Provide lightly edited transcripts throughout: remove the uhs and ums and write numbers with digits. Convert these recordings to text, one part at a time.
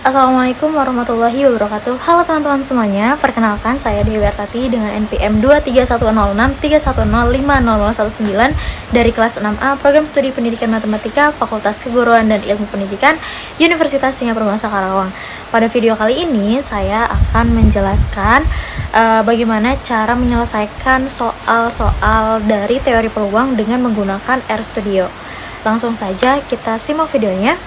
Assalamualaikum warahmatullahi wabarakatuh. Halo teman-teman semuanya, perkenalkan saya Dewi Artati dengan NPM 2310631050019 dari kelas 6A Program Studi Pendidikan Matematika Fakultas Keguruan dan Ilmu Pendidikan Universitas Singapura Masa Karawang. Pada video kali ini saya akan menjelaskan bagaimana cara menyelesaikan soal-soal dari teori peluang dengan menggunakan RStudio. Langsung saja kita simak videonya.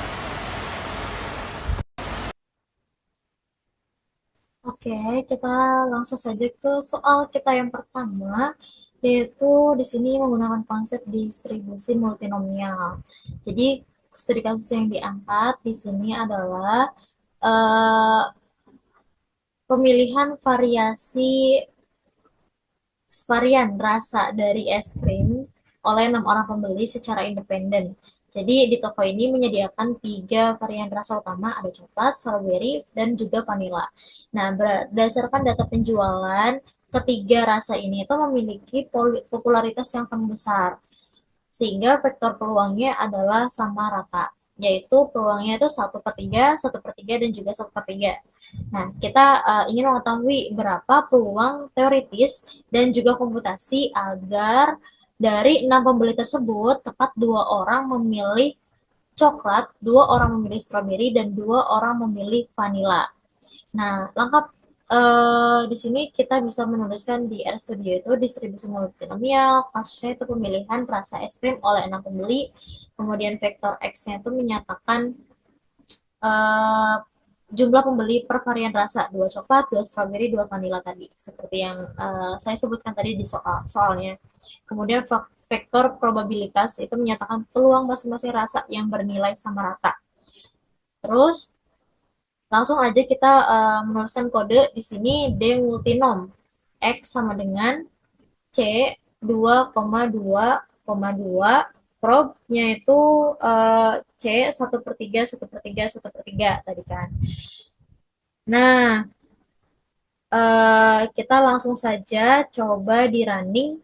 Oke, kita langsung saja ke soal kita yang pertama, yaitu di sini menggunakan konsep distribusi multinomial. Jadi, studi kasus yang diangkat di sini adalah uh, pemilihan varian rasa dari es krim oleh 6 orang pembeli secara independen. Jadi di toko ini menyediakan 3 varian rasa utama, ada coklat, strawberry, dan juga vanilla. Nah, berdasarkan data penjualan, ketiga rasa ini itu memiliki popularitas yang sangat besar, sehingga vektor peluangnya adalah sama rata, yaitu peluangnya itu 1/3, 1/3, dan juga 1/3. Nah, kita ingin mengetahui berapa peluang teoritis dan juga komputasi agar dari 6 pembeli tersebut tepat 2 orang memilih coklat, 2 orang memilih stroberi, dan 2 orang memilih vanila. Nah, lengkap di sini kita bisa menuliskan di RStudio itu distribusi multinomial, kasusnya itu pemilihan rasa es krim oleh 6 pembeli, kemudian vektor X-nya itu menyatakan uh, jumlah pembeli per varian rasa, 2 coklat, 2 strawberry, 2 vanila tadi, seperti yang saya sebutkan tadi di soalnya. Kemudian vektor probabilitas itu menyatakan peluang masing-masing rasa yang bernilai sama rata. Terus langsung aja kita menuliskan kode di sini D multinom X sama dengan C 2,2,2, probnya itu C 1/3, 1/3, 1/3 tadi kan. Nah, kita langsung saja coba di running.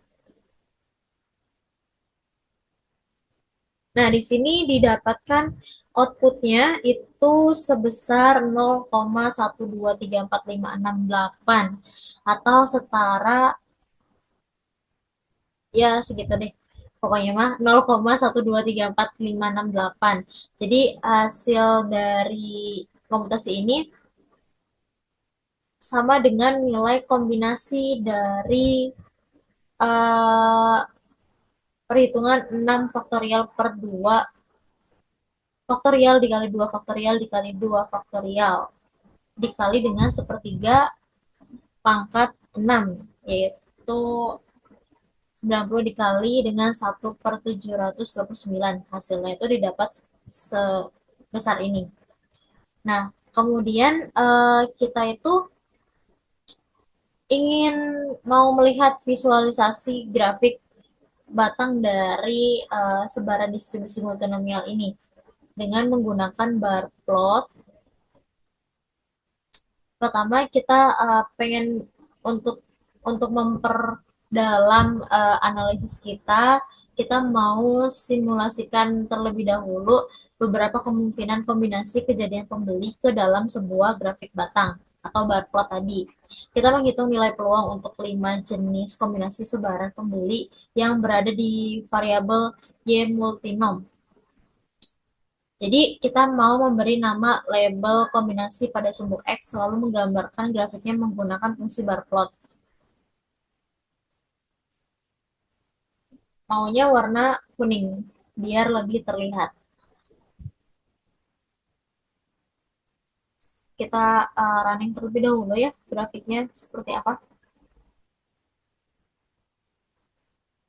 Nah, di sini didapatkan outputnya itu sebesar 0,1234568 atau setara ya segitu deh. Pokoknya mah 0,1234568. Jadi hasil dari komputasi ini sama dengan nilai kombinasi dari uh, perhitungan 6 faktorial per 2 faktorial dikali 2 faktorial dikali 2 faktorial dikali dengan 1/3 pangkat 6, yaitu 90 dikali dengan 1/729. Hasilnya itu didapat sebesar ini. Nah, kemudian kita itu ingin mau melihat visualisasi grafik batang dari sebaran distribusi multinomial ini dengan menggunakan bar plot. Pertama kita pengen untuk memperdalam analisis kita mau simulasikan terlebih dahulu beberapa kemungkinan kombinasi kejadian pembeli ke dalam sebuah grafik batang atau bar plot tadi. Kita menghitung nilai peluang untuk 5 jenis kombinasi sebaran pembeli yang berada di variabel Y multinom. Jadi kita mau memberi nama label kombinasi pada sumbu X lalu menggambarkan grafiknya menggunakan fungsi bar plot. Maunya warna kuning biar lebih terlihat. Kita running terlebih dahulu ya grafiknya seperti apa.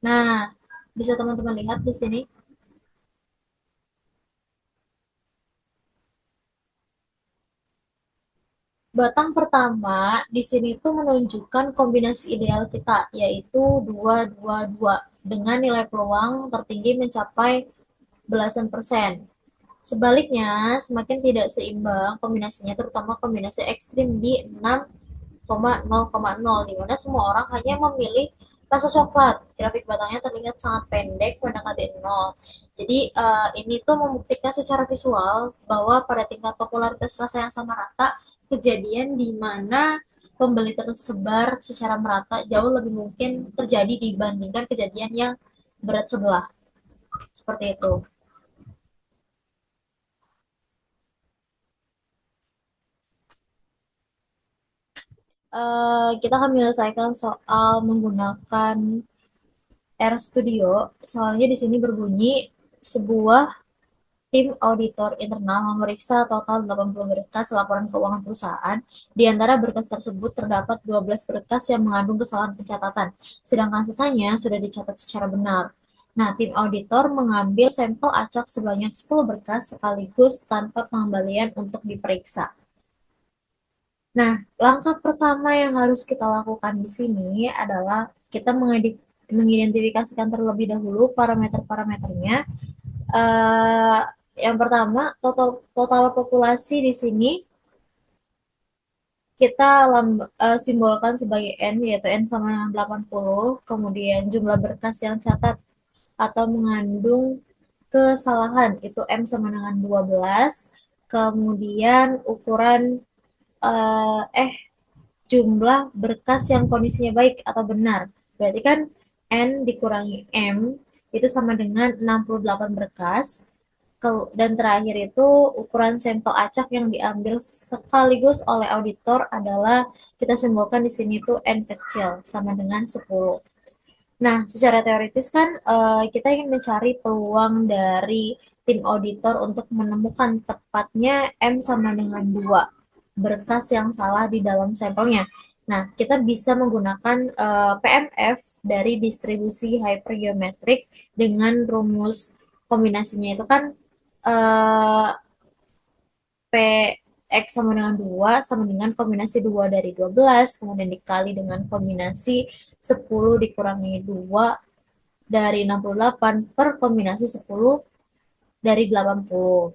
Nah, bisa teman-teman lihat di sini. Batang pertama di sini tuh menunjukkan kombinasi ideal kita, yaitu 2, 2, 2 dengan nilai peluang tertinggi mencapai belasan persen. Sebaliknya, semakin tidak seimbang kombinasinya, terutama kombinasi ekstrim di 6,0,0, di mana semua orang hanya memilih rasa coklat. Grafik batangnya terlihat sangat pendek mendekati nol. Jadi ini tuh membuktikan secara visual bahwa pada tingkat popularitas rasa yang sama rata, kejadian di mana pembeli tersebar secara merata jauh lebih mungkin terjadi dibandingkan kejadian yang berat sebelah. Seperti itu. Kita akan menyelesaikan soal menggunakan RStudio. Soalnya di sini berbunyi sebuah tim auditor internal memeriksa total 80 berkas laporan keuangan perusahaan. Di antara berkas tersebut terdapat 12 berkas yang mengandung kesalahan pencatatan, sedangkan sisanya sudah dicatat secara benar. Nah, tim auditor mengambil sampel acak sebanyak 10 berkas sekaligus tanpa pengembalian untuk diperiksa. Nah, langkah pertama yang harus kita lakukan di sini adalah kita mengidentifikasikan terlebih dahulu parameter-parameternya. Eh, yang pertama, total populasi di sini kita simbolkan sebagai N, yaitu N sama dengan 80, kemudian jumlah berkas yang catat atau mengandung kesalahan, itu M sama dengan 12, kemudian ukuran eh, eh jumlah berkas yang kondisinya baik atau benar. Berarti kan N dikurangi M itu sama dengan 68 berkas. Dan terakhir itu ukuran sampel acak yang diambil sekaligus oleh auditor adalah kita simbolkan di sini tuh N kecil sama dengan 10. Nah, secara teoritis kan kita ingin mencari peluang dari tim auditor untuk menemukan tepatnya M sama dengan 2 berkas yang salah di dalam sampelnya. Nah, kita bisa menggunakan PMF dari distribusi hypergeometrik dengan rumus kombinasinya itu kan eh, P X sama dengan 2 sama dengan kombinasi 2 dari 12, kemudian dikali dengan kombinasi 10 dikurangi 2 dari 68 per kombinasi 10 dari 80.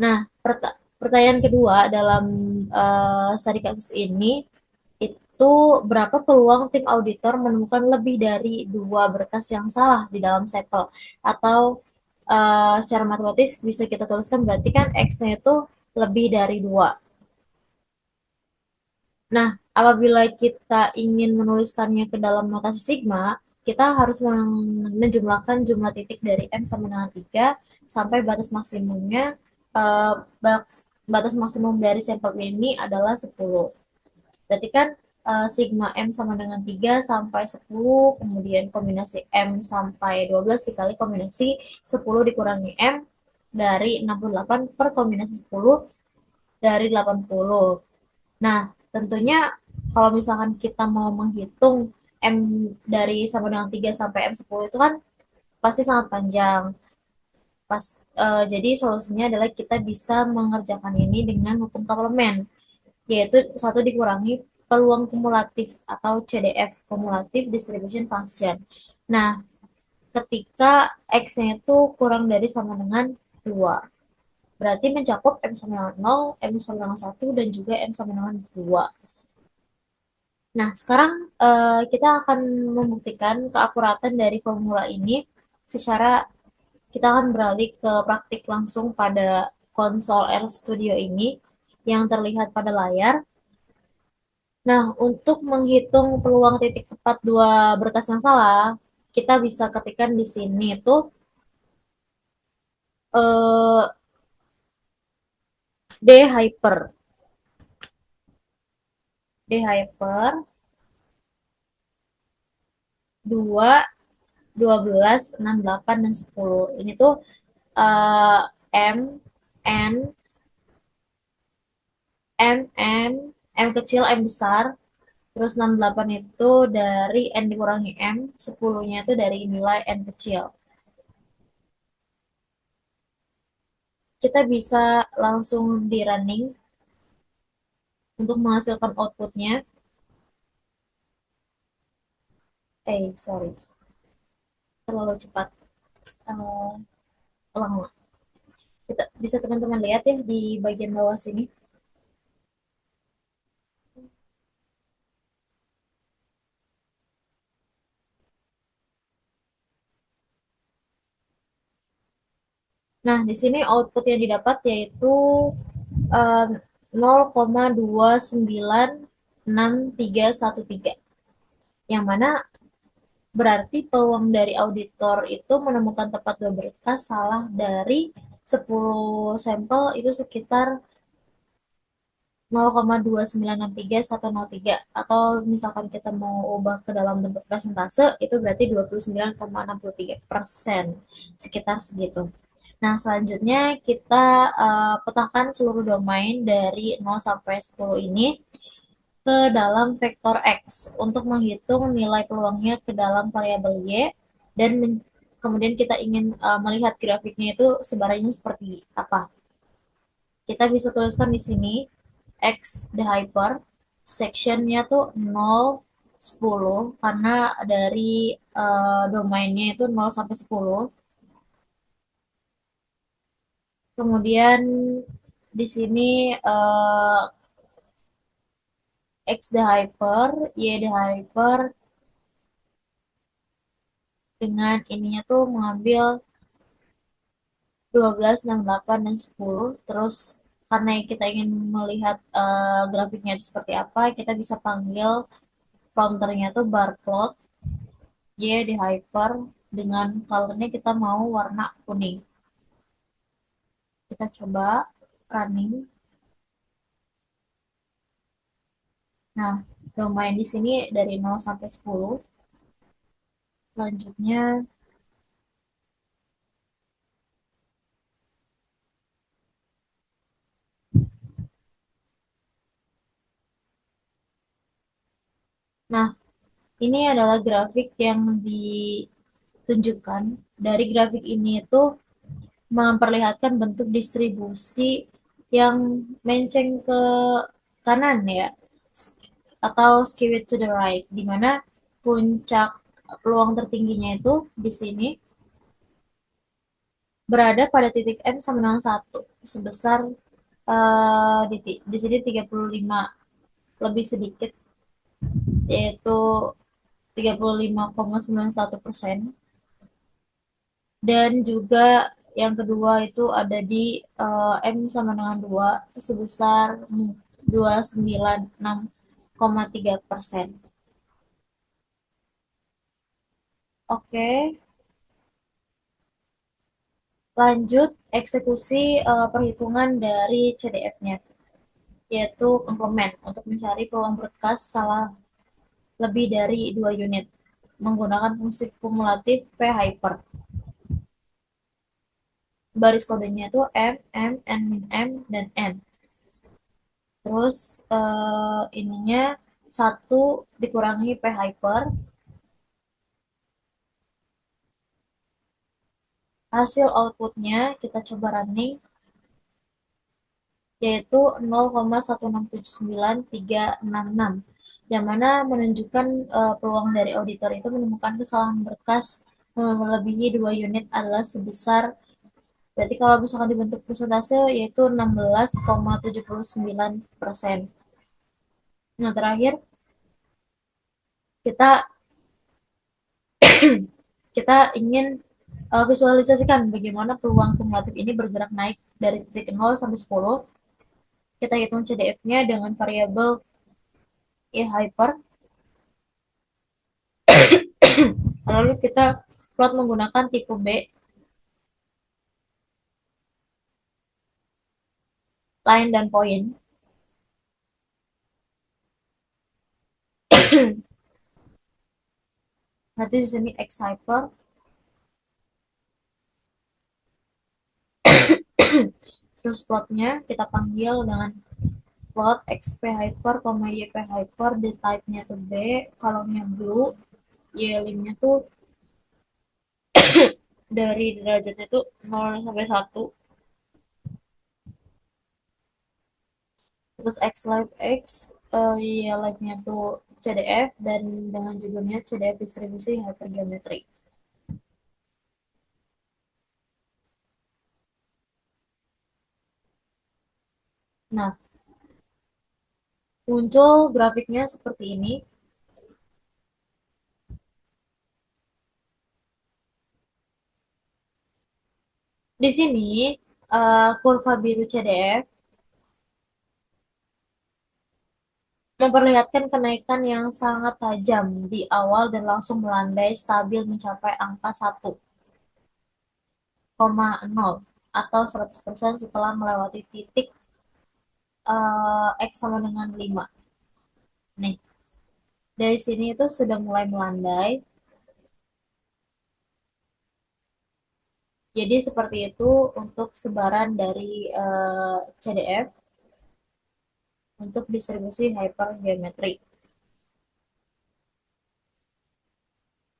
Nah, pertanyaan kedua dalam studi kasus ini itu berapa peluang tim auditor menemukan lebih dari 2 berkas yang salah di dalam sampel, atau secara matematis bisa kita tuliskan berarti kan X-nya itu lebih dari 2. Nah, apabila kita ingin menuliskannya ke dalam notasi sigma, kita harus menjumlahkan jumlah titik dari M sama dengan 3 sampai batas maksimumnya. eh, Batas maksimum dari sampel ini adalah 10. Berarti kan sigma M sama dengan 3 sampai 10, kemudian kombinasi M sampai 12 dikali kombinasi 10 dikurangi M dari 68 per kombinasi 10 dari 80. Nah, tentunya kalau misalkan kita mau menghitung M dari sama dengan 3 sampai M10 itu kan pasti sangat panjang. Jadi solusinya adalah kita bisa mengerjakan ini dengan hukum komplement, yaitu satu dikurangi peluang kumulatif atau CDF, Cumulative Distribution Function. Nah, ketika X-nya itu kurang dari sama dengan 2, berarti mencakup M sama dengan 0, M sama dengan 1, dan juga M sama dengan 2. Nah, sekarang kita akan membuktikan keakuratan dari formula ini secara kita akan beralih ke praktik langsung pada konsol RStudio ini yang terlihat pada layar. Nah, untuk menghitung peluang titik tepat 2 berkas yang salah, kita bisa ketikkan di sini itu eh, D hyper. D hyper 2, 12, 6, 8, dan 10. Ini tuh eh, M, N, M kecil, M besar, terus 68 itu dari N dikurangi M, 10-nya itu dari nilai N kecil. Kita bisa langsung di running untuk menghasilkan outputnya. Sorry, terlalu cepat. Uh, Ulang. Kita, bisa teman-teman lihat ya di bagian bawah sini. di sini output yang didapat yaitu eh, 0,296313, yang mana berarti peluang dari auditor itu menemukan tepat dua berkas salah dari 10 sampel itu sekitar 0,2963 atau misalkan kita mau ubah ke dalam bentuk persentase itu berarti 29,63%, sekitar segitu. Nah, selanjutnya kita petakan seluruh domain dari 0 sampai 10 ini ke dalam vektor X untuk menghitung nilai peluangnya ke dalam variabel Y, dan kemudian kita ingin melihat grafiknya itu sebarannya seperti apa. Kita bisa tuliskan di sini X the hyper, sectionnya tuh 0, 10, karena dari domainnya itu 0 sampai 10. Kemudian di sini X the hyper, Y the hyper, dengan ininya tuh mengambil 12, 6, 8, dan 10. Terus karena kita ingin melihat grafiknya itu seperti apa, kita bisa panggil prompternya tuh bar plot Y di hyper, dengan colornya kita mau warna kuning. Kita coba running. Nah, domain di sini dari 0 sampai 10. Selanjutnya, nah, ini adalah grafik yang ditunjukkan. Dari grafik ini itu memperlihatkan bentuk distribusi yang menceng ke kanan ya, atau skewed to the right, di mana puncak peluang tertingginya itu di sini berada pada titik M sama dengan 1 sebesar di sini 35 lebih sedikit, yaitu 35,91%. Dan juga yang kedua itu ada di M sama dengan 2 sebesar 296,3%. Oke, lanjut eksekusi perhitungan dari CDF-nya, yaitu komplement untuk mencari peluang berkas salah lebih dari 2 unit menggunakan fungsi kumulatif p-hyper. Baris kodenya itu M, M, N min M, dan N. Terus ininya 1 dikurangi p-hyper. Hasil outputnya kita coba running, yaitu 0,1679366, yang mana menunjukkan peluang dari auditor itu menemukan kesalahan berkas melebihi 2 unit adalah sebesar, berarti kalau misalkan dibentuk persentase yaitu 16,79%. Nah, terakhir kita kita ingin visualisasikan bagaimana peluang kumulatif ini bergerak naik dari titik 0 sampai 10. Kita hitung CDF-nya dengan variabel E hyper. Lalu kita plot menggunakan tipe B, line dan point. Nanti di sini X hyper. Terus plotnya kita panggil dengan plot XP hyper, YP hyper, di type-nya tuh B, kolomnya blue, Y limnya tuh dari derajatnya tuh 0 sampai 1. Terus X live X, ya live-nya tuh CDF, dan dengan judulnya CDF distribusi hypergeometry. Nah, muncul grafiknya seperti ini. Di sini kurva biru CDF memperlihatkan kenaikan yang sangat tajam di awal dan langsung melandai stabil mencapai angka 1,0 atau 100% setelah melewati titik X sama dengan 5. Nih, dari sini itu sudah mulai melandai. Jadi seperti itu untuk sebaran dari CDF untuk distribusi hypergeometri.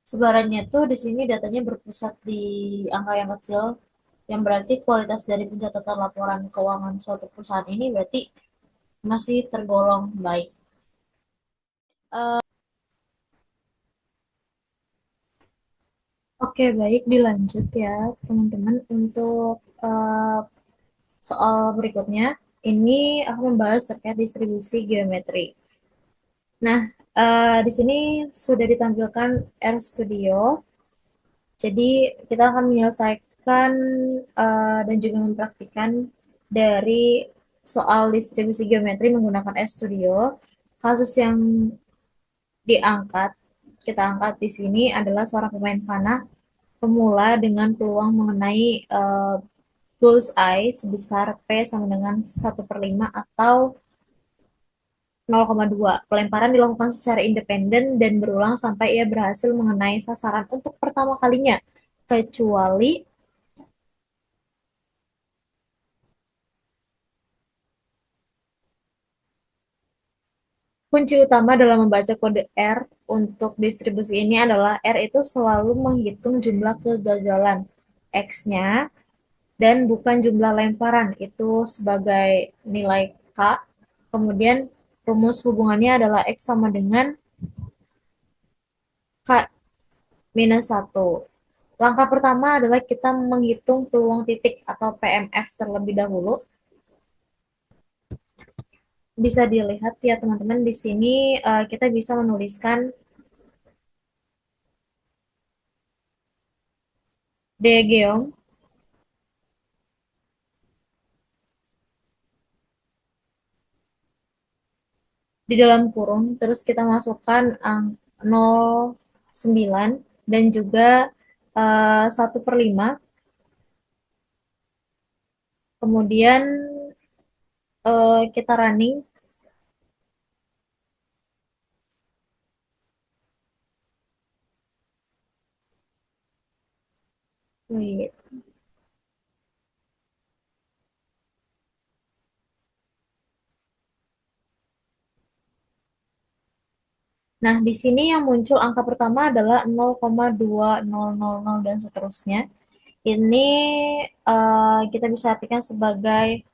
Sebarannya tuh di sini datanya berpusat di angka yang kecil, yang berarti kualitas dari pencatatan laporan keuangan suatu perusahaan ini berarti masih tergolong baik. Uh, Oke, baik dilanjut ya teman-teman untuk soal berikutnya. Ini aku membahas terkait distribusi geometri. Nah, di sini sudah ditampilkan RStudio. Jadi kita akan menyelesaikan dan juga mempraktikkan dari soal distribusi geometri menggunakan RStudio. Kasus yang diangkat, kita angkat di sini adalah seorang pemain panah pemula dengan peluang mengenai bullseye sebesar P sama dengan 1/5 atau 0,2. Pelemparan dilakukan secara independen dan berulang sampai ia berhasil mengenai sasaran untuk pertama kalinya. Kecuali kunci utama dalam membaca kode R untuk distribusi ini adalah R itu selalu menghitung jumlah kegagalan X-nya dan bukan jumlah lemparan. Itu sebagai nilai K. Kemudian rumus hubungannya adalah X sama dengan K minus 1. Langkah pertama adalah kita menghitung peluang titik atau PMF terlebih dahulu. Bisa dilihat ya teman-teman di sini kita bisa menuliskan diagram di dalam kurung, terus kita masukkan 0,9 dan juga 1/5. Kemudian kita running. Wait. Nah, di sini yang muncul angka pertama adalah 0,2000 dan seterusnya. Ini kita bisa artikan sebagai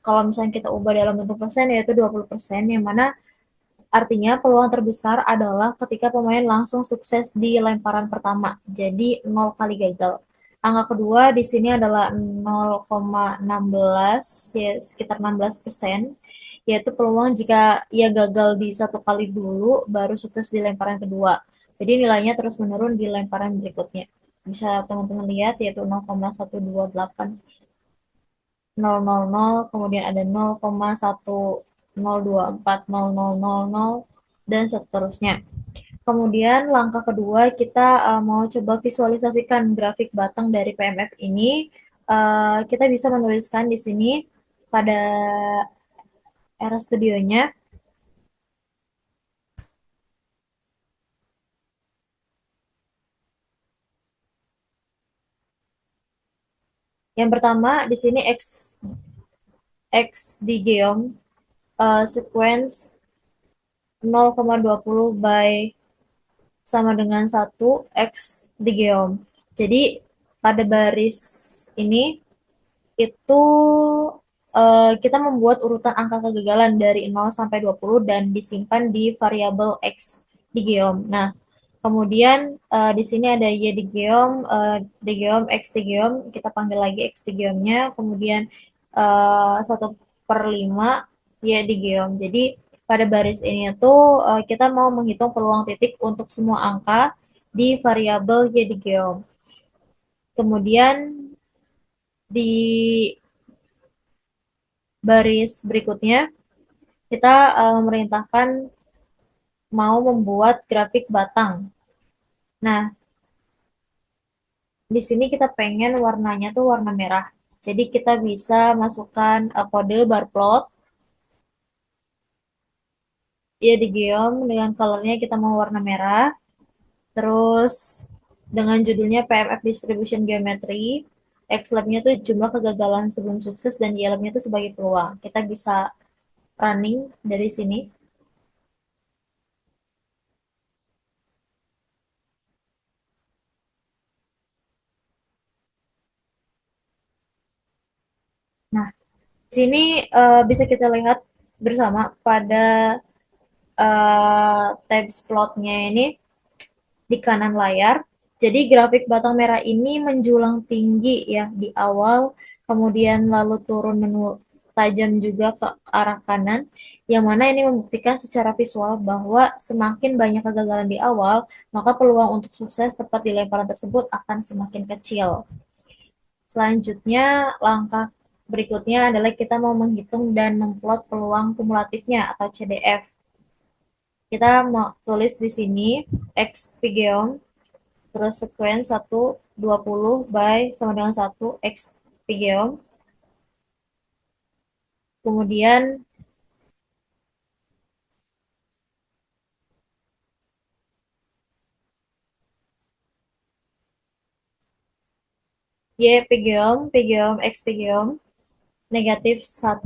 kalau misalnya kita ubah dalam bentuk persen yaitu 20%, yang mana artinya peluang terbesar adalah ketika pemain langsung sukses di lemparan pertama. Jadi 0 kali gagal. Angka kedua di sini adalah 0,16, ya sekitar 16%, yaitu peluang jika ia gagal di satu kali dulu baru sukses di lemparan kedua. Jadi nilainya terus menurun di lemparan berikutnya. Bisa teman-teman lihat yaitu 0,128 000, kemudian ada 0,10240000 dan seterusnya. Kemudian langkah kedua kita mau coba visualisasikan grafik batang dari PMF ini. Kita bisa menuliskan di sini pada era studionya. Yang pertama di sini X di geom sequence 0,20 by sama dengan 1 X di geom. Jadi pada baris ini itu kita membuat urutan angka kegagalan dari 0 sampai 20 dan disimpan di variabel X di geom. Nah, kemudian di sini ada Y di geom, X di geom, kita panggil lagi X di geomnya, kemudian 1/5 Y di geom. Jadi pada baris ini tuh kita mau menghitung peluang titik untuk semua angka di variabel Y di geom. Kemudian Di baris berikutnya, kita memerintahkan mau membuat grafik batang. Nah, di sini kita pengen warnanya tuh warna merah. Jadi kita bisa masukkan kode bar plot, ya di geom dengan colornya kita mau warna merah. Terus dengan judulnya PMF Distribution Geometry, X-Lab-nya tuh jumlah kegagalan sebelum sukses dan Y-Lab-nya tuh sebagai peluang. Kita bisa running dari sini. Nah, di sini bisa kita lihat bersama pada tabs plotnya ini di kanan layar. Jadi grafik batang merah ini menjulang tinggi ya di awal, kemudian lalu turun tajam juga ke arah kanan, yang mana ini membuktikan secara visual bahwa semakin banyak kegagalan di awal, maka peluang untuk sukses tepat di lemparan tersebut akan semakin kecil. Selanjutnya, langkah berikutnya adalah kita mau menghitung dan memplot peluang kumulatifnya atau CDF. Kita mau tulis di sini X Pigeon, terus sequence 1 20 by sama dengan 1 X Pigeon. Kemudian Y Pigeon, Pigeon X Pigeon, negatif -1,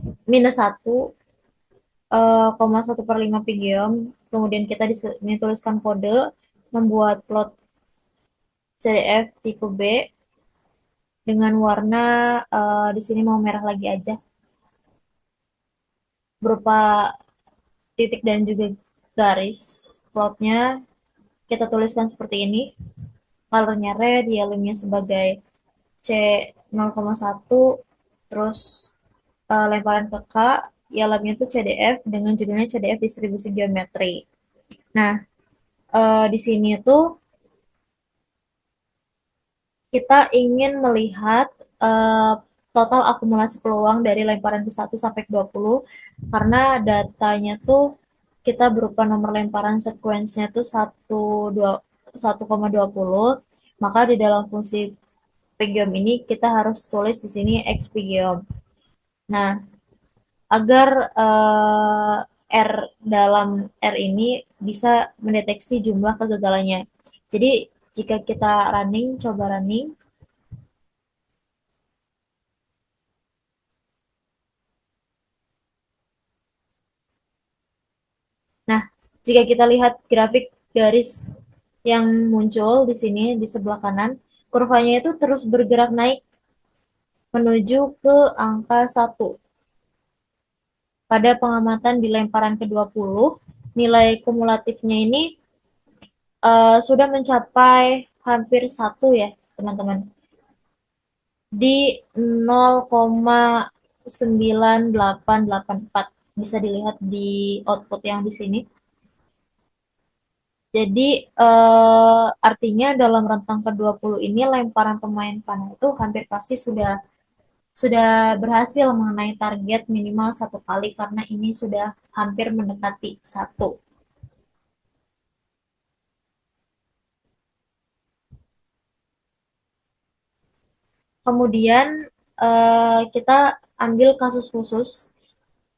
1/5 Pigeon. Kemudian kita di sini tuliskan kode, membuat plot CDF tipe B dengan warna di sini mau merah lagi aja, berupa titik dan juga garis. Plotnya kita tuliskan seperti ini, colornya red, yellownya sebagai C0,1, terus lemparan ke K, yellownya itu CDF dengan judulnya CDF distribusi geometri. Nah, di sini tuh kita ingin melihat uh, total akumulasi peluang dari lemparan ke 1 sampai 20, karena datanya tuh kita berupa nomor lemparan sequence-nya tuh 1,20, maka di dalam fungsi pgiom ini kita harus tulis di sini x pgiom. Nah, agar R dalam R ini bisa mendeteksi jumlah kegagalannya. Jadi jika kita running, coba running. Nah, jika kita lihat grafik garis yang muncul di sini di sebelah kanan, kurvanya itu terus bergerak naik menuju ke angka 1. Pada pengamatan di lemparan ke-20, nilai kumulatifnya ini sudah mencapai hampir 1 ya, teman-teman. Di 0,9884. Bisa dilihat di output yang di sini. Jadi artinya dalam rentang ke-20 ini lemparan pemain panah itu hampir pasti sudah berhasil mengenai target minimal 1 kali, karena ini sudah hampir mendekati 1. Kemudian kita ambil kasus khusus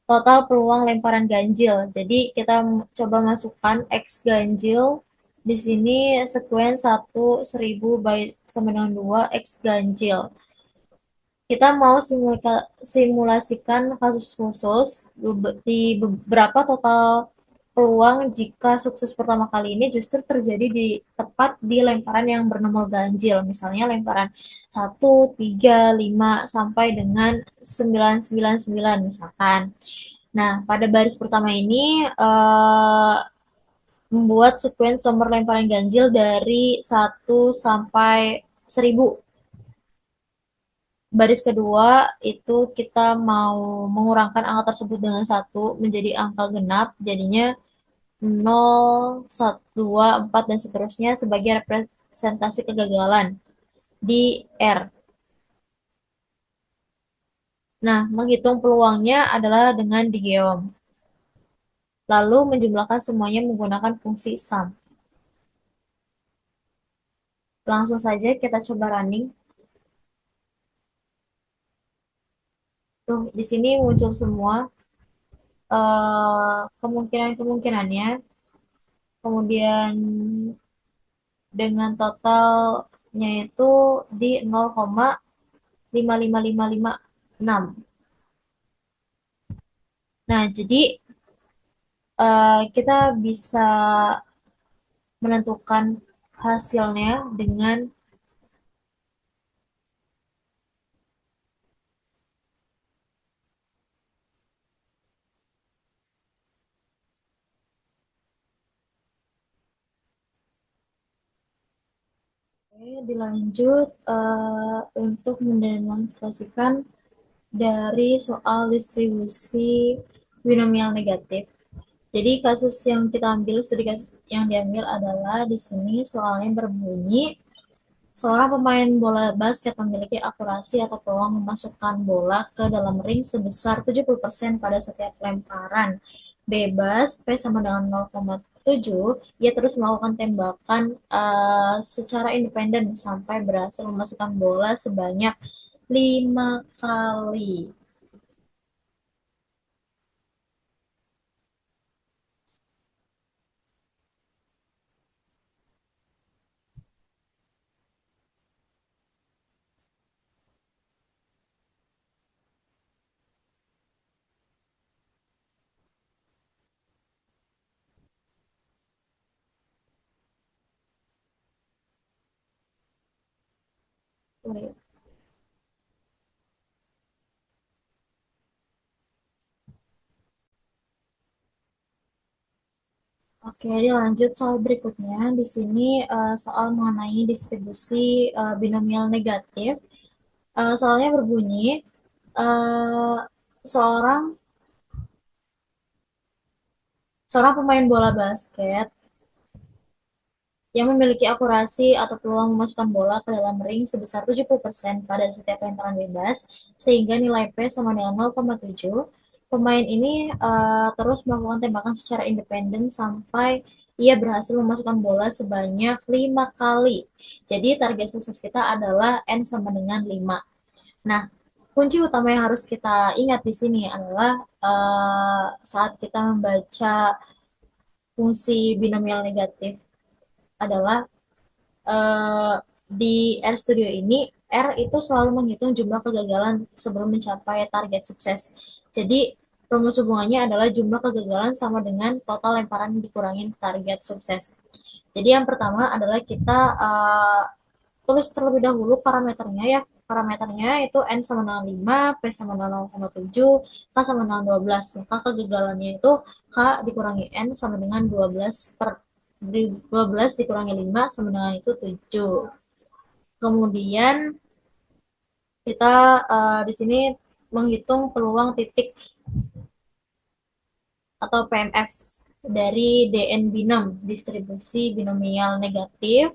total peluang lemparan ganjil. Jadi kita coba masukkan X ganjil di sini sequence 1 1000 by sama dengan 2 X ganjil. Kita mau simulasikan kasus khusus di beberapa total peluang jika sukses pertama kali ini justru terjadi di tepat di lemparan yang bernomor ganjil, misalnya lemparan 1 3 5 sampai dengan 999 misalkan. Nah, pada baris pertama ini membuat sequence nomor lemparan ganjil dari 1 sampai 1000. Baris kedua itu kita mau mengurangkan angka tersebut dengan 1 menjadi angka genap, jadinya 0, 1, 2, 4, dan seterusnya sebagai representasi kegagalan di R. Nah, menghitung peluangnya adalah dengan digeom. Lalu menjumlahkan semuanya menggunakan fungsi sum. Langsung saja kita coba running. Tuh, di sini muncul semua kemungkinan-kemungkinannya. Kemudian dengan totalnya itu di 0,55556. Nah, jadi kita bisa menentukan hasilnya dengan dilanjut untuk mendemonstrasikan dari soal distribusi binomial negatif. Jadi kasus yang kita ambil, studi kasus yang diambil adalah di sini soalnya berbunyi seorang pemain bola basket memiliki akurasi atau peluang memasukkan bola ke dalam ring sebesar 70% pada setiap lemparan bebas P sama dengan 0,7. Ia terus melakukan tembakan secara independen sampai berhasil memasukkan bola sebanyak 5 kali. Oke, lanjut soal berikutnya. Di sini soal mengenai distribusi binomial negatif. Soalnya berbunyi, eh, seorang seorang pemain bola basket yang memiliki akurasi atau peluang memasukkan bola ke dalam ring sebesar 70% pada setiap lemparan bebas, sehingga nilai P sama dengan 0,7. Pemain ini terus melakukan tembakan secara independen sampai ia berhasil memasukkan bola sebanyak 5 kali. Jadi target sukses kita adalah N sama dengan 5. Nah, kunci utama yang harus kita ingat di sini adalah saat kita membaca fungsi binomial negatif adalah di R Studio ini, R itu selalu menghitung jumlah kegagalan sebelum mencapai target sukses. Jadi, rumus hubungannya adalah jumlah kegagalan sama dengan total lemparan dikurangi target sukses. Jadi yang pertama adalah kita tulis terlebih dahulu parameternya ya. Parameternya itu N sama dengan 5, P sama dengan 0,7, K sama dengan 12. Maka kegagalannya itu K dikurangi N sama dengan 12 per 12 dikurangi 5 sama dengan itu 7. Kemudian kita di sini menghitung peluang titik atau PMF dari DN binom, distribusi binomial negatif,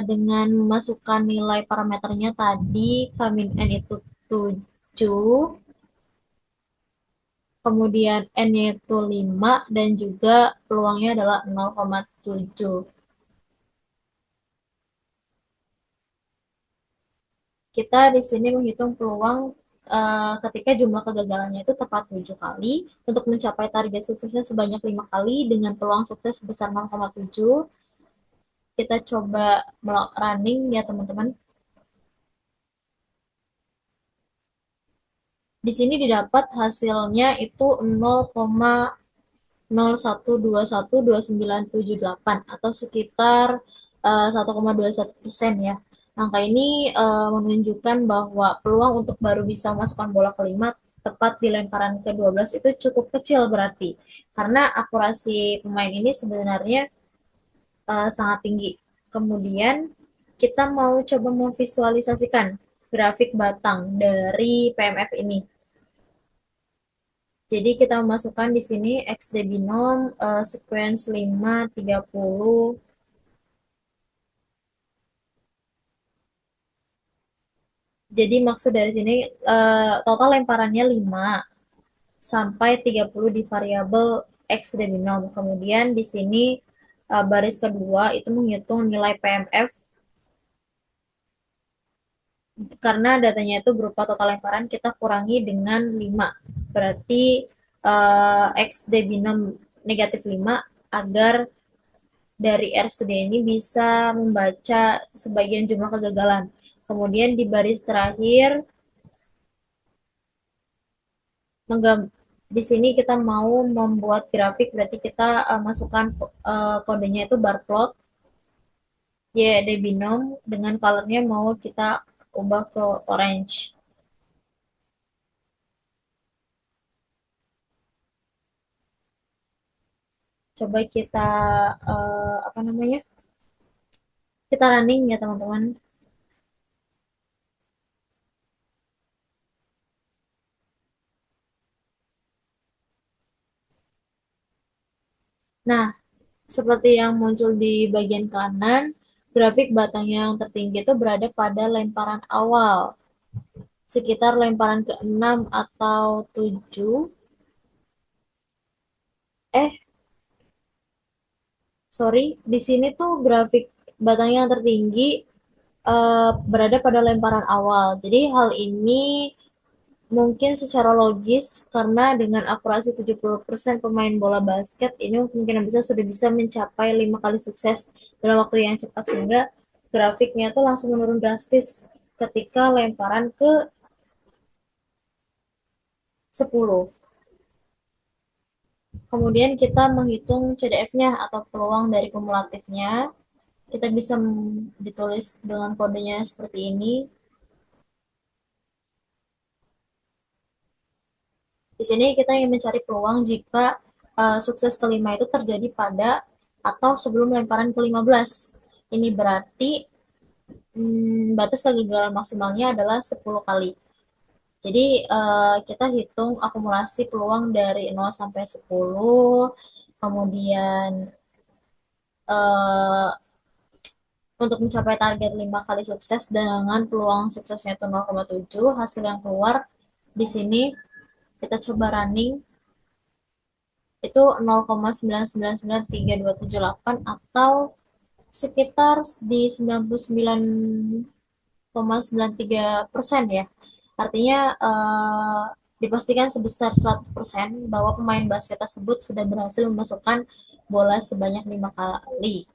dengan memasukkan nilai parameternya tadi, kami N itu 7, kemudian N-nya itu 5, dan juga peluangnya adalah 0,7. Kita di sini menghitung peluang ketika jumlah kegagalannya itu tepat 7 kali, untuk mencapai target suksesnya sebanyak 5 kali dengan peluang sukses sebesar 0,7. Kita coba running ya teman-teman. Di sini didapat hasilnya itu 0,01212978 atau sekitar 1,21% ya. Angka ini menunjukkan bahwa peluang untuk baru bisa memasukkan bola kelima tepat di lemparan ke-12 itu cukup kecil berarti. Karena akurasi pemain ini sebenarnya sangat tinggi. Kemudian kita mau coba memvisualisasikan grafik batang dari PMF ini. Jadi kita memasukkan di sini XD binom sequence 5, 30, Jadi maksud dari sini total lemparannya 5 sampai 30 di variabel X dan binom. Kemudian di sini baris kedua itu menghitung nilai PMF karena datanya itu berupa total lemparan kita kurangi dengan 5. Berarti X dan binom negatif 5 agar dari R studi ini bisa membaca sebagian jumlah kegagalan. Kemudian di baris terakhir di sini kita mau membuat grafik, berarti kita masukkan kodenya itu bar plot Y de binom dengan colornya mau kita ubah ke orange. Coba kita apa namanya? Kita running ya teman-teman. Nah, seperti yang muncul di bagian kanan, grafik batang yang tertinggi itu berada pada lemparan awal, sekitar lemparan ke-6 atau 7. Eh, sorry, di sini tuh grafik batang yang tertinggi berada pada lemparan awal. Jadi hal ini mungkin secara logis karena dengan akurasi 70% pemain bola basket ini kemungkinan besar sudah bisa mencapai 5 kali sukses dalam waktu yang cepat sehingga grafiknya tuh langsung menurun drastis ketika lemparan ke 10. Kemudian kita menghitung CDF-nya atau peluang dari kumulatifnya. Kita bisa ditulis dengan kodenya seperti ini. Di sini kita ingin mencari peluang jika sukses kelima itu terjadi pada atau sebelum lemparan ke-15. Ini berarti batas kegagalan maksimalnya adalah 10 kali. Jadi kita hitung akumulasi peluang dari 0 sampai 10, kemudian uh, untuk mencapai target 5 kali sukses dengan peluang suksesnya itu 0,7, hasil yang keluar di sini kita coba running itu 0,9993278 atau sekitar di 99,93% ya. Artinya dipastikan sebesar 100% bahwa pemain basket tersebut sudah berhasil memasukkan bola sebanyak 5 kali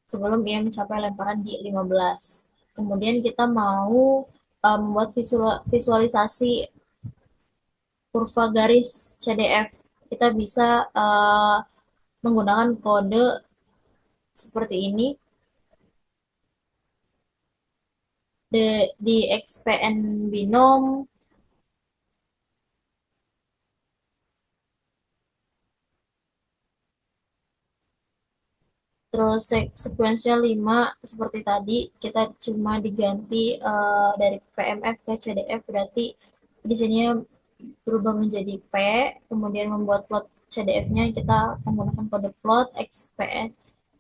sebelum ia mencapai lemparan di 15. Kemudian kita mau membuat visualisasi kurva garis CDF. Kita bisa menggunakan kode seperti ini di XPN binom, terus sekuensinya 5 seperti tadi kita cuma diganti dari PMF ke CDF, berarti di sini berubah menjadi P, kemudian membuat plot CDF-nya kita menggunakan kode plot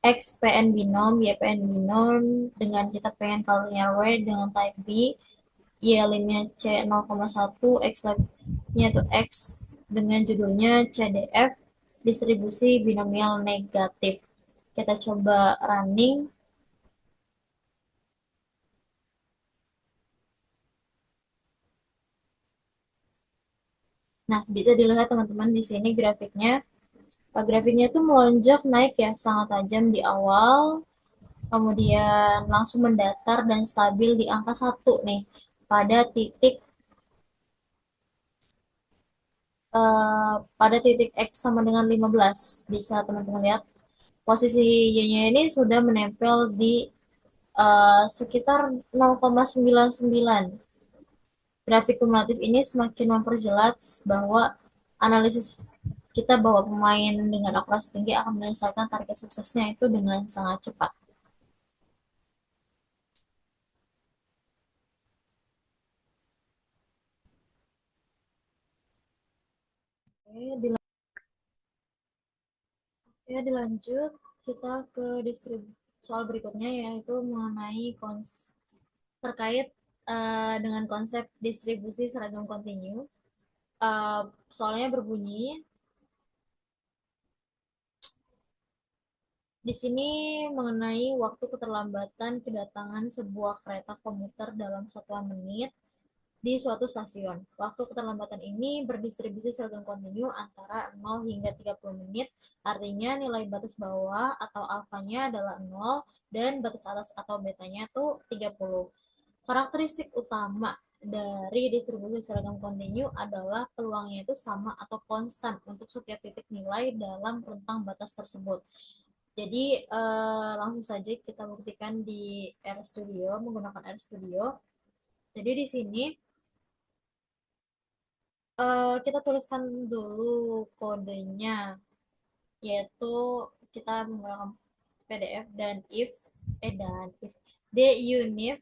XPN binom, YPN binom dengan kita pengen colornya red dengan type B, Y limnya C 0,1, X limnya itu X dengan judulnya CDF distribusi binomial negatif. Kita coba running. Nah, bisa dilihat teman-teman di sini grafiknya. Grafiknya itu melonjak naik ya, sangat tajam di awal, kemudian langsung mendatar dan stabil di angka 1 nih, pada titik pada titik X sama dengan 15. Bisa teman-teman lihat posisi Y-nya ini sudah menempel di sekitar 0,99. Grafik kumulatif ini semakin memperjelas bahwa analisis kita bahwa pemain dengan akurasi tinggi akan menyelesaikan target suksesnya itu dengan sangat cepat. Oke, dilanjut kita ke soal berikutnya yaitu mengenai terkait dengan konsep distribusi seragam kontinu. Uh, Soalnya berbunyi, di sini mengenai waktu keterlambatan kedatangan sebuah kereta komuter dalam satuan menit di suatu stasiun. Waktu keterlambatan ini berdistribusi seragam kontinu antara 0 hingga 30 menit, artinya nilai batas bawah atau alfanya adalah 0 dan batas atas atau betanya itu 30. Karakteristik utama dari distribusi seragam kontinu adalah peluangnya itu sama atau konstan untuk setiap titik nilai dalam rentang batas tersebut. Jadi langsung saja kita buktikan di RStudio menggunakan RStudio. Jadi di sini kita tuliskan dulu kodenya, yaitu kita menggunakan PDF dan if dunif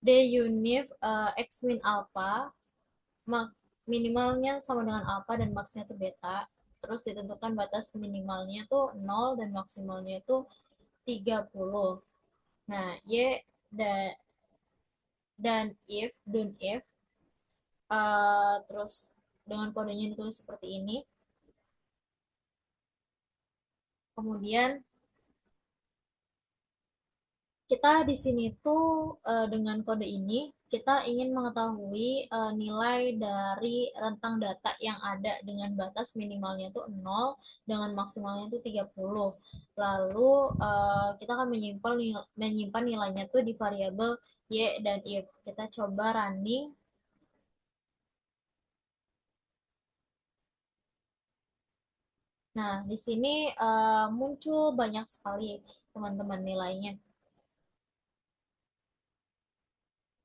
dunif x min alpha, minimalnya sama dengan alpha dan maksnya itu beta. Terus ditentukan batas minimalnya tuh 0 dan maksimalnya itu 30. Nah, da, dan if terus dengan kodenya ditulis seperti ini. Kemudian kita di sini tuh dengan kode ini kita ingin mengetahui nilai dari rentang data yang ada dengan batas minimalnya itu 0 dengan maksimalnya itu 30. Lalu kita akan menyimpan nilainya tuh di variabel y dan if. Kita coba running. Nah, di sini muncul banyak sekali teman-teman nilainya.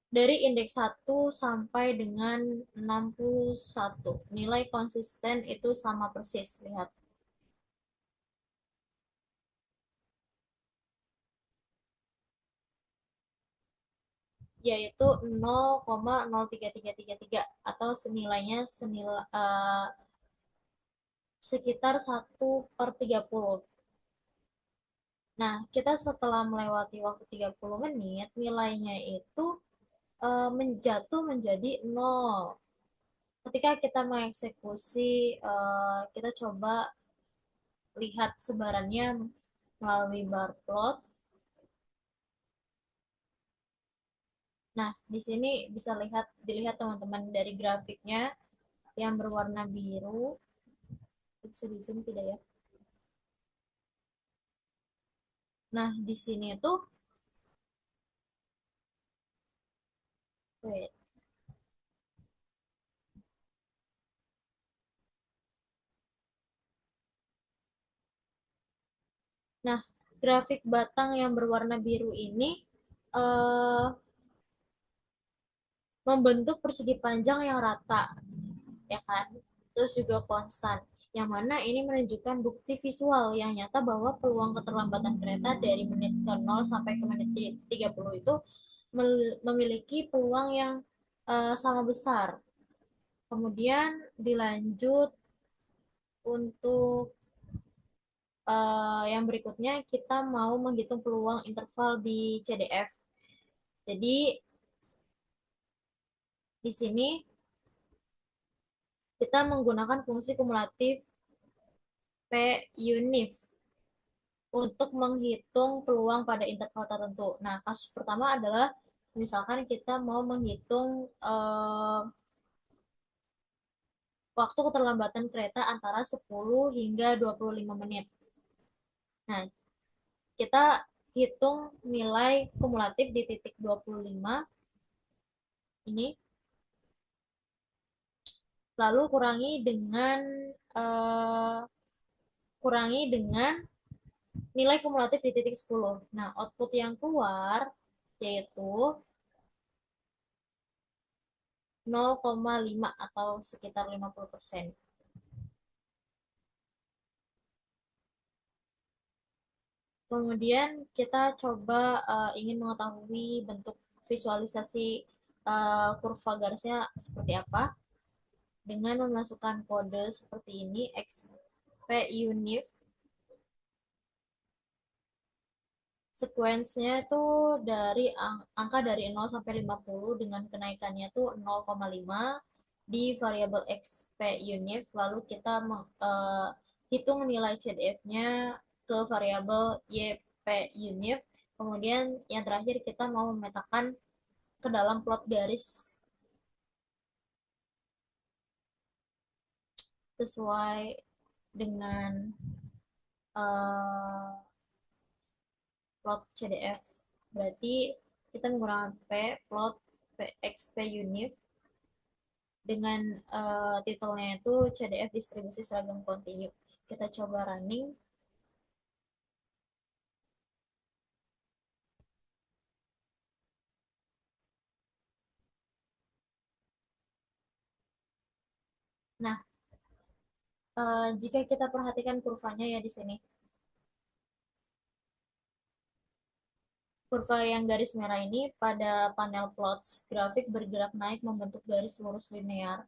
Dari indeks 1 sampai dengan 61. Nilai konsisten itu sama persis, lihat. Yaitu 0,03333 atau sekitar 1/30. Nah, kita setelah melewati waktu 30 menit, nilainya itu menjatuh menjadi 0. Ketika kita mengeksekusi, kita coba lihat sebarannya melalui bar plot. Nah, di sini bisa dilihat teman-teman dari grafiknya yang berwarna biru. Bisa di zoom tidak ya? Nah, di sini tuh, wait. Nah, grafik batang yang berwarna biru ini eh, membentuk persegi panjang yang rata, ya kan? Terus juga konstan. Yang mana ini menunjukkan bukti visual yang nyata bahwa peluang keterlambatan kereta dari menit ke 0 sampai ke menit 30 itu memiliki peluang yang sama besar. Kemudian dilanjut untuk yang berikutnya kita mau menghitung peluang interval di CDF. Jadi di sini kita menggunakan fungsi kumulatif P unif untuk menghitung peluang pada interval tertentu. Nah, kasus pertama adalah misalkan kita mau menghitung waktu keterlambatan kereta antara 10 hingga 25 menit. Nah, kita hitung nilai kumulatif di titik 25 ini, lalu uh, kurangi dengan nilai kumulatif di titik 10. Nah, output yang keluar yaitu 0,5 atau sekitar 50%. Kemudian kita coba ingin mengetahui bentuk visualisasi kurva garisnya seperti apa dengan memasukkan kode seperti ini xp unif Sequence-nya itu dari angka dari 0 sampai 50 dengan kenaikannya itu 0,5 di variabel x p unit, lalu kita hitung nilai CDF-nya ke variabel y p unit, kemudian yang terakhir kita mau memetakan ke dalam plot garis sesuai dengan uh, plot CDF. Berarti kita menggunakan plot XP unit dengan titelnya itu CDF distribusi seragam kontinu. Kita coba running. Nah, jika kita perhatikan kurvanya ya di sini. Kurva yang garis merah ini pada panel plots, grafik bergerak naik membentuk garis lurus linear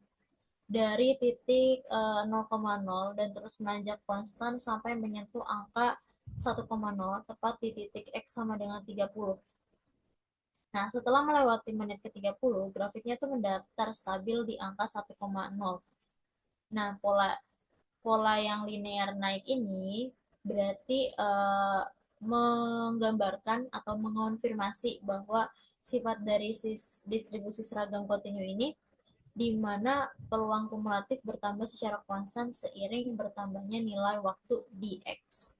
dari titik 0,0 dan terus menanjak konstan sampai menyentuh angka 1,0 tepat di titik X sama dengan 30. Nah, setelah melewati menit ke-30, grafiknya tuh mendatar stabil di angka 1,0. Nah, pola pola yang linear naik ini berarti menggambarkan atau mengonfirmasi bahwa sifat dari distribusi seragam kontinu ini di mana peluang kumulatif bertambah secara konstan seiring bertambahnya nilai waktu di X.